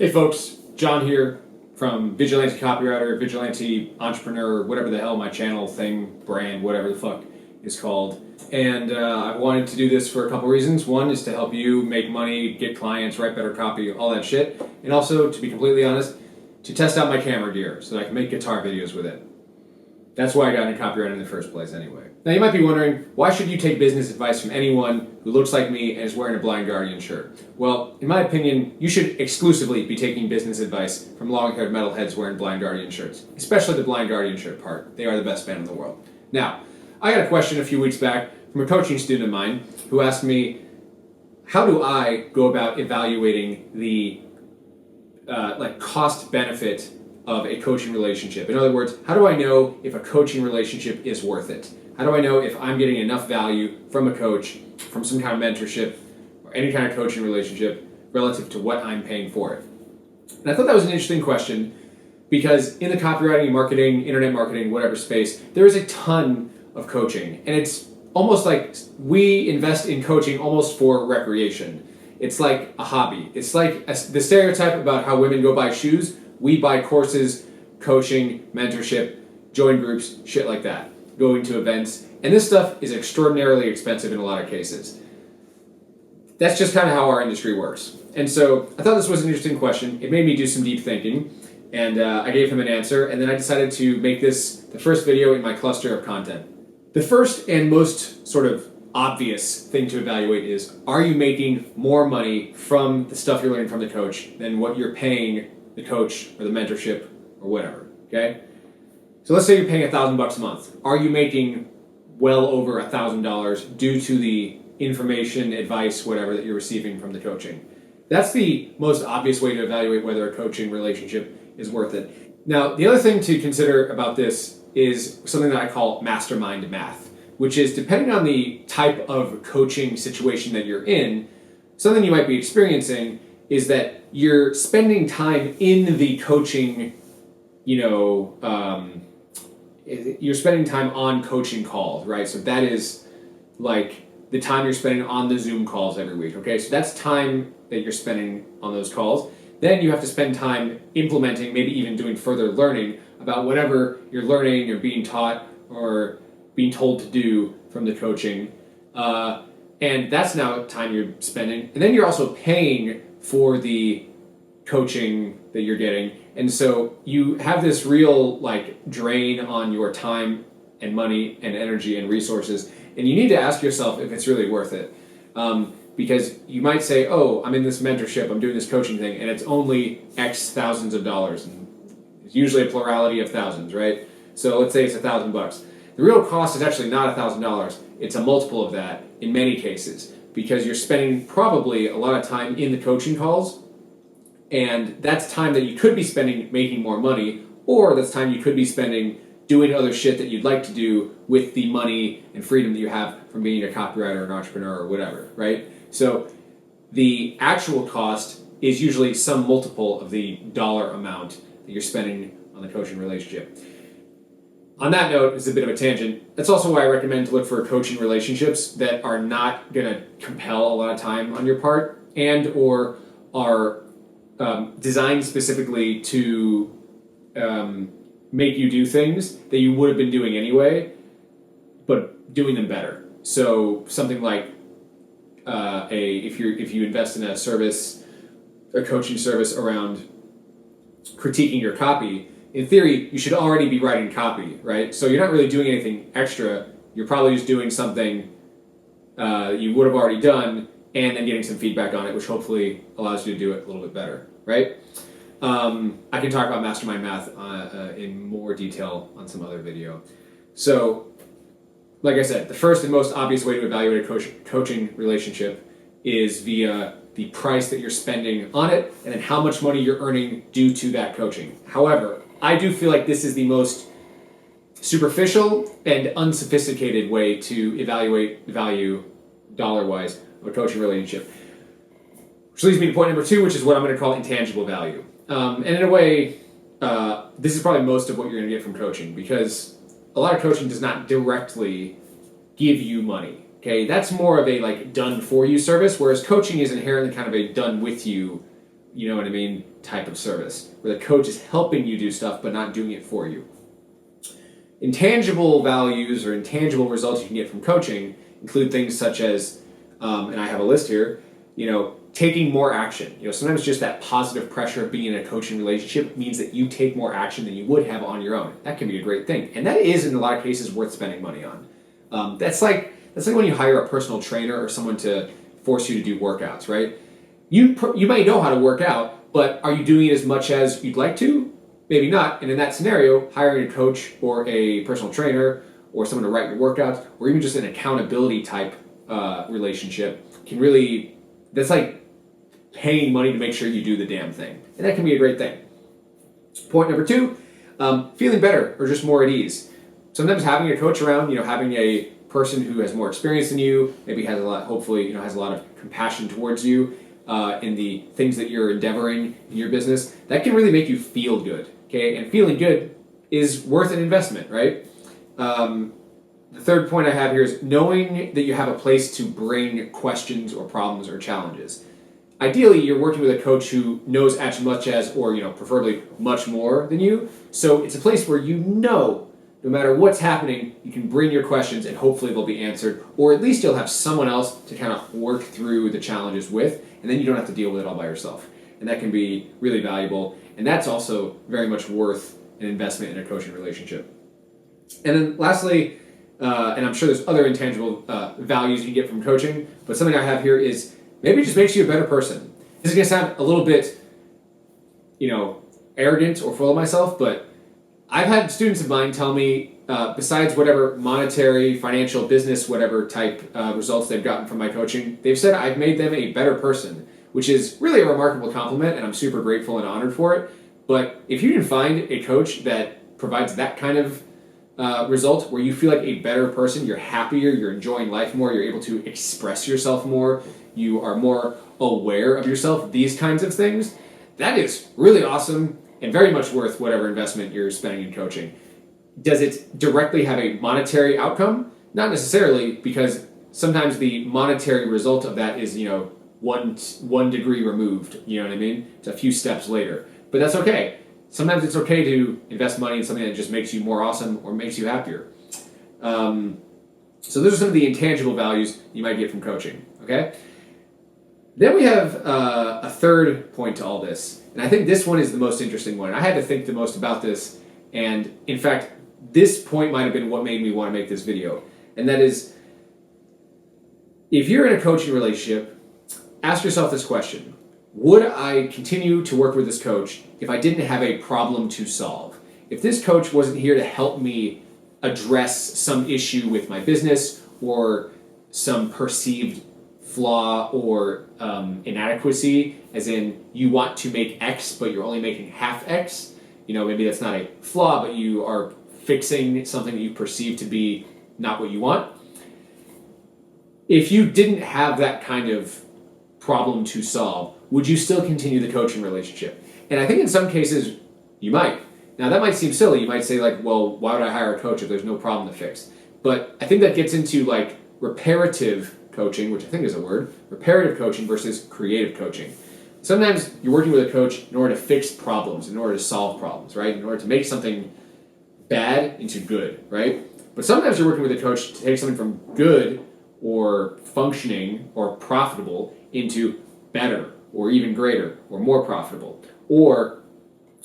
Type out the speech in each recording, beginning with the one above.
Hey folks, John here from Vigilante Copywriter, Vigilante Entrepreneur, whatever the hell my channel, thing, brand, whatever the fuck is called. And I wanted to do this for a couple reasons. One is to help you make money, get clients, write better copy, all that shit. And also, to be completely honest, to test out my camera gear so that I can make guitar videos with it. That's why I got into copywriting in the first place anyway. Now you might be wondering, why should you take business advice from anyone who looks like me and is wearing a Blind Guardian shirt? Well, in my opinion, you should exclusively be taking business advice from long-haired metalheads wearing Blind Guardian shirts. Especially the Blind Guardian shirt part. They are the best band in the world. Now, I got a question a few weeks back from a coaching student of mine who asked me, how do I go about evaluating the cost-benefit of a coaching relationship? In other words, how do I know if a coaching relationship is worth it? How do I know if I'm getting enough value from a coach, from some kind of mentorship, or any kind of coaching relationship relative to what I'm paying for it? And I thought that was an interesting question because in the copywriting, marketing, internet marketing, whatever space, there is a ton of coaching. And it's almost like we invest in coaching almost for recreation. It's like a hobby. It's like the stereotype about how women go buy shoes. We buy courses, coaching, mentorship, join groups, shit like that. Going to events. And this stuff is extraordinarily expensive in a lot of cases. That's just kind of how our industry works. And so I thought this was an interesting question. It made me do some deep thinking. And I gave him an answer. And then I decided to make this the first video in my cluster of content. The first and most sort of obvious thing to evaluate is, are you making more money from the stuff you're learning from the coach than what you're paying the coach or the mentorship or whatever, okay? So let's say you're paying $1,000 a month. Are you making well over $1,000 due to the information, advice, whatever that you're receiving from the coaching? That's the most obvious way to evaluate whether a coaching relationship is worth it. Now, the other thing to consider about this is something that I call mastermind math, which is depending on the type of coaching situation that you're in, something you might be experiencing is that you're spending time in the coaching, you're spending time on coaching calls, right? So that is like the time you're spending on the Zoom calls every week, okay? So that's time that you're spending on those calls. Then you have to spend time implementing, maybe even doing further learning about whatever you're learning or being taught or being told to do from the coaching. And that's now time you're spending. And then you're also paying for the coaching that you're getting. And so you have this real drain on your time and money and energy and resources. And you need to ask yourself if it's really worth it. Because you might say, oh, I'm in this mentorship, I'm doing this coaching thing, and it's only X thousands of dollars. And it's usually a plurality of thousands, right? So let's say it's $1,000. The real cost is actually not $1,000. It's a multiple of that in many cases, because you're spending probably a lot of time in the coaching calls, and that's time that you could be spending making more money, or that's time you could be spending doing other shit that you'd like to do with the money and freedom that you have from being a copywriter, an entrepreneur, or whatever, right? So the actual cost is usually some multiple of the dollar amount that you're spending on the coaching relationship. On that note, it's a bit of a tangent. That's also why I recommend to look for coaching relationships that are not going to compel a lot of time on your part and or are designed specifically to make you do things that you would have been doing anyway, but doing them better. So something like if you invest in a service, a coaching service around critiquing your copy, in theory, you should already be writing copy, right? So you're not really doing anything extra. You're probably just doing something you would have already done and then getting some feedback on it, which hopefully allows you to do it a little bit better, right? I can talk about mastermind math in more detail on some other video. So, like I said, the first and most obvious way to evaluate a coaching relationship is via the price that you're spending on it and then how much money you're earning due to that coaching. However, I do feel like this is the most superficial and unsophisticated way to evaluate value dollar-wise of a coaching relationship. Which leads me to point number 2, which is what I'm going to call intangible value. And in a way, this is probably most of what you're going to get from coaching, because a lot of coaching does not directly give you money. Okay, that's more of a done for you service, whereas coaching is inherently kind of a done with you you know what I mean, type of service, where the coach is helping you do stuff but not doing it for you. Intangible values or intangible results you can get from coaching include things such as, and I have a list here, taking more action. Sometimes just that positive pressure of being in a coaching relationship means that you take more action than you would have on your own. That can be a great thing. And that is, in a lot of cases, worth spending money on. That's like when you hire a personal trainer or someone to force you to do workouts, right? You might know how to work out, but are you doing it as much as you'd like to? Maybe not. And in that scenario, hiring a coach or a personal trainer or someone to write your workouts or even just an accountability type relationship can really, that's like paying money to make sure you do the damn thing. And that can be a great thing. Point number 2, feeling better or just more at ease. Sometimes having a coach around, having a person who has more experience than you, maybe has a lot, hopefully, has a lot of compassion towards you in the things that you're endeavoring in your business, that can really make you feel good. Okay, and feeling good is worth an investment, right? The third point I have here is knowing that you have a place to bring questions or problems or challenges. Ideally, you're working with a coach who knows as much as, or preferably much more than you. So it's a place where no matter what's happening, you can bring your questions and hopefully they'll be answered, or at least you'll have someone else to kind of work through the challenges with, and then you don't have to deal with it all by yourself. And that can be really valuable, and that's also very much worth an investment in a coaching relationship. And then lastly, and I'm sure there's other intangible values you can get from coaching, but something I have here is maybe it just makes you a better person. This is going to sound a little bit, arrogant or full of myself, but I've had students of mine tell me, besides whatever monetary, financial, business, whatever type results they've gotten from my coaching, they've said I've made them a better person, which is really a remarkable compliment, and I'm super grateful and honored for it. But if you can find a coach that provides that kind of result where you feel like a better person, you're happier, you're enjoying life more, you're able to express yourself more, you are more aware of yourself, these kinds of things, that is really awesome and very much worth whatever investment you're spending in coaching. Does it directly have a monetary outcome? Not necessarily, because sometimes the monetary result of that is, one degree removed, you know what I mean? It's a few steps later. But that's okay. Sometimes it's okay to invest money in something that just makes you more awesome or makes you happier. So those are some of the intangible values you might get from coaching, okay? Then we have a third point to all this, and I think this one is the most interesting one. I had to think the most about this, and in fact, this point might have been what made me want to make this video, and that is, if you're in a coaching relationship, ask yourself this question: would I continue to work with this coach if I didn't have a problem to solve? If this coach wasn't here to help me address some issue with my business or some perceived flaw or inadequacy, as in you want to make X but you're only making half X, maybe that's not a flaw but you are fixing something that you perceive to be not what you want. If you didn't have that kind of problem to solve, would you still continue the coaching relationship? And I think in some cases you might. Now that might seem silly. You might say well, why would I hire a coach if there's no problem to fix? But I think that gets into reparative coaching, which I think is a word, reparative coaching versus creative coaching. Sometimes you're working with a coach in order to fix problems, in order to solve problems, right? In order to make something bad into good, right? But sometimes you're working with a coach to take something from good or functioning or profitable into better or even greater or more profitable. Or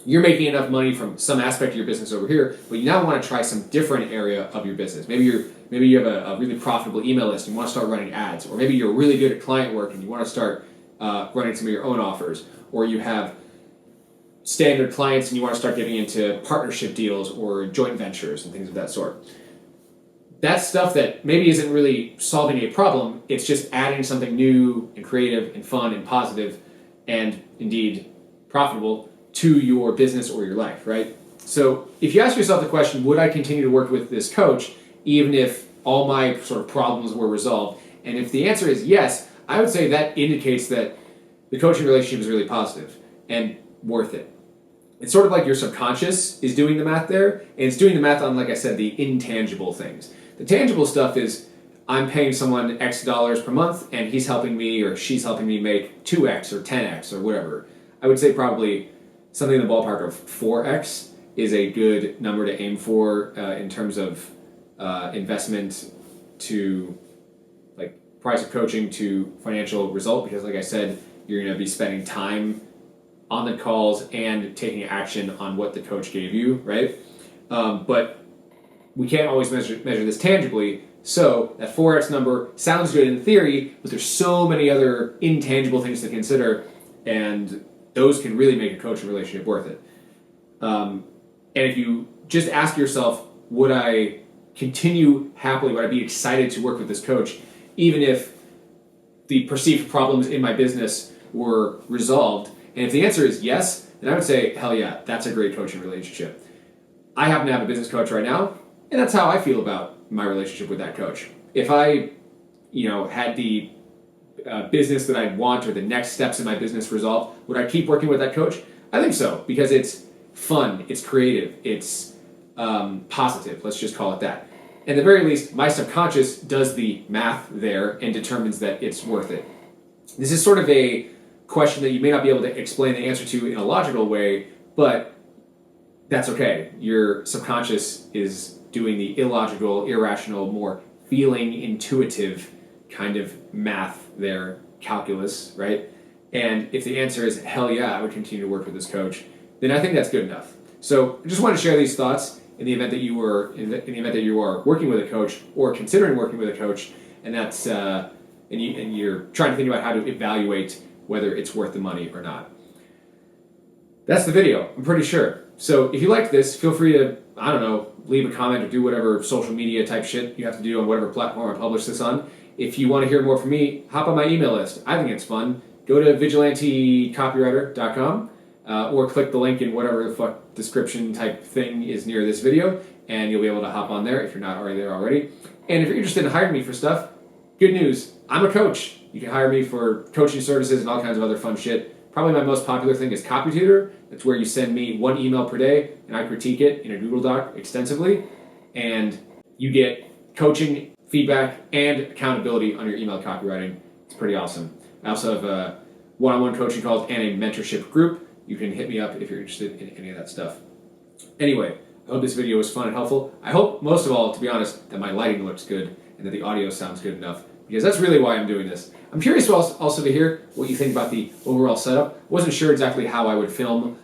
you're making enough money from some aspect of your business over here, but you now want to try some different area of your business. Maybe you have a really profitable email list and you want to start running ads, or maybe you're really good at client work and you want to start running some of your own offers, or you have standard clients and you want to start getting into partnership deals or joint ventures and things of that sort. That's stuff that maybe isn't really solving a problem, it's just adding something new and creative and fun and positive and indeed profitable to your business or your life, right? So if you ask yourself the question, would I continue to work with this coach even if all my sort of problems were resolved? And if the answer is yes, I would say that indicates that the coaching relationship is really positive and worth it. It's sort of like your subconscious is doing the math there, and it's doing the math on, like I said, the intangible things. The tangible stuff is I'm paying someone X dollars per month and he's helping me or she's helping me make 2X or 10X or whatever. I would say probably something in the ballpark of 4x is a good number to aim for in terms of investment to like price of coaching to financial result, because like I said, you're going to be spending time on the calls and taking action on what the coach gave you, right? But we can't always measure this tangibly. So that 4x number sounds good in theory, but there's so many other intangible things to consider, and those can really make a coaching relationship worth it. And if you just ask yourself, would I continue happily, would I be excited to work with this coach, even if the perceived problems in my business were resolved? And if the answer is yes, then I would say, hell yeah, that's a great coaching relationship. I happen to have a business coach right now, and that's how I feel about my relationship with that coach. If I, had the business that I'd want or the next steps in my business resolved, would I keep working with that coach? I think so, because it's fun, it's creative, it's positive, let's just call it that. At the very least, my subconscious does the math there and determines that it's worth it. This is sort of a question that you may not be able to explain the answer to in a logical way, but that's okay. Your subconscious is doing the illogical, irrational, more feeling, intuitive kind of math there, calculus, right? And if the answer is hell yeah, I would continue to work with this coach, then I think that's good enough. So I just want to share these thoughts in the event that you are working with a coach or considering working with a coach, and that's and you're trying to think about how to evaluate whether it's worth the money or not. That's the video, I'm pretty sure. So if you liked this, feel free to, leave a comment or do whatever social media type shit you have to do on whatever platform I publish this on. If you want to hear more from me, hop on my email list. I think it's fun. Go to vigilantecopywriter.com or click the link in whatever the fuck description type thing is near this video, and you'll be able to hop on there if you're not already there already. And if you're interested in hiring me for stuff, good news, I'm a coach. You can hire me for coaching services and all kinds of other fun shit. Probably my most popular thing is CopyTutor. That's where you send me one email per day, and I critique it in a Google Doc extensively, and you get coaching, feedback, and accountability on your email copywriting. It's pretty awesome. I also have a one-on-one coaching calls and a mentorship group. You can hit me up if you're interested in any of that stuff. Anyway, I hope this video was fun and helpful. I hope, most of all, to be honest, that my lighting looks good and that the audio sounds good enough, because that's really why I'm doing this. I'm curious also to hear what you think about the overall setup. Wasn't sure exactly how I would film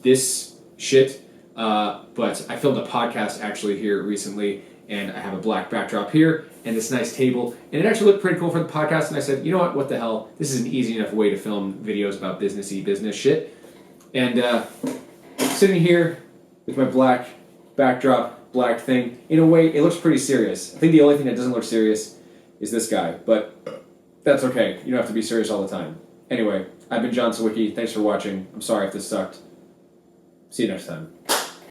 this shit, but I filmed a podcast actually here recently, and I have a black backdrop here and this nice table, and it actually looked pretty cool for the podcast, and I said, you know what the hell, this is an easy enough way to film videos about business shit. And sitting here with my black backdrop, black thing, in a way, it looks pretty serious. I think the only thing that doesn't look serious is this guy, but that's okay. You don't have to be serious all the time. Anyway, I've been John Sawicki. Thanks for watching. I'm sorry if this sucked. See you next time.